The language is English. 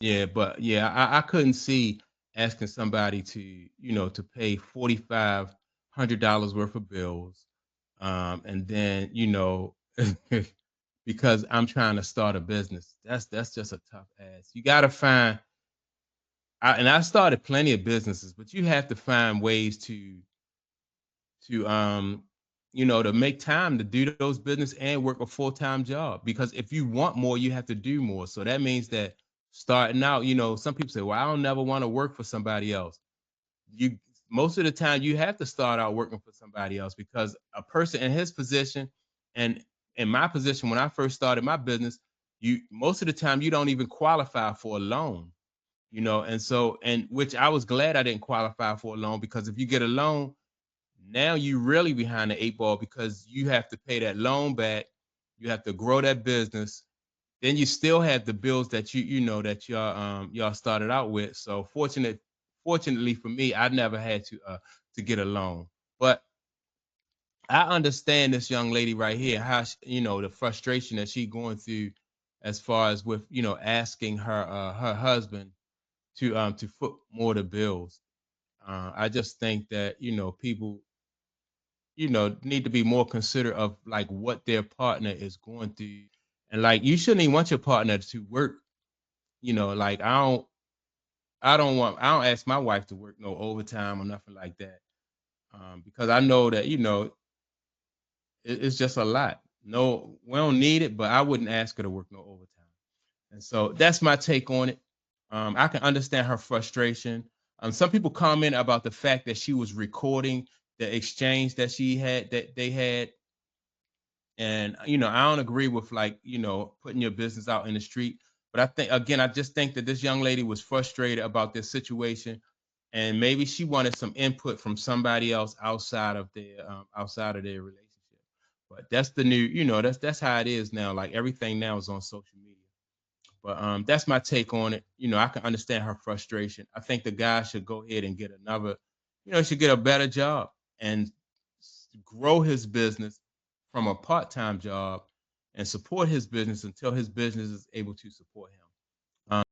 Yeah, but yeah, I couldn't see asking somebody to, to pay $4,500 worth of bills. And then, because I'm trying to start a business. That's just a tough ask. You gotta find and I started plenty of businesses, but you have to find ways to to make time to do those business and work a full-time job, because if you want more you have to do more. So that means that starting out, some people say, well, I don't never want to work for somebody else. You Most of the time you have to start out working for somebody else, because a person in his position and in my position when I first started my business, you most of the time you don't even qualify for a loan. And so, and which I was glad I didn't qualify for a loan, because if you get a loan, now you really behind the eight ball, because you have to pay that loan back, you have to grow that business, then you still have the bills that that y'all started out with. So fortunately for me, I never had to get a loan. But I understand this young lady right here, how the frustration that she going through, as far as with asking her husband to foot more the bills. I just think that people need to be more considerate of like what their partner is going through, and like you shouldn't even want your partner to work. Like I don't ask my wife to work no overtime or nothing like that, because I know that it's just a lot. No, we don't need it, but I wouldn't ask her to work no overtime. And so that's my take on it. I can understand her frustration. Some people comment about the fact that she was recording the exchange that they had. And I don't agree with, like, putting your business out in the street. But I think, again, I just think that this young lady was frustrated about this situation, and maybe she wanted some input from somebody else outside of their relationship. But that's the new, that's how it is now. Like everything now is on social media. But that's my take on it. I can understand her frustration. I think the guy should go ahead and get another, should get a better job and grow his business from a part-time job and support his business until his business is able to support him.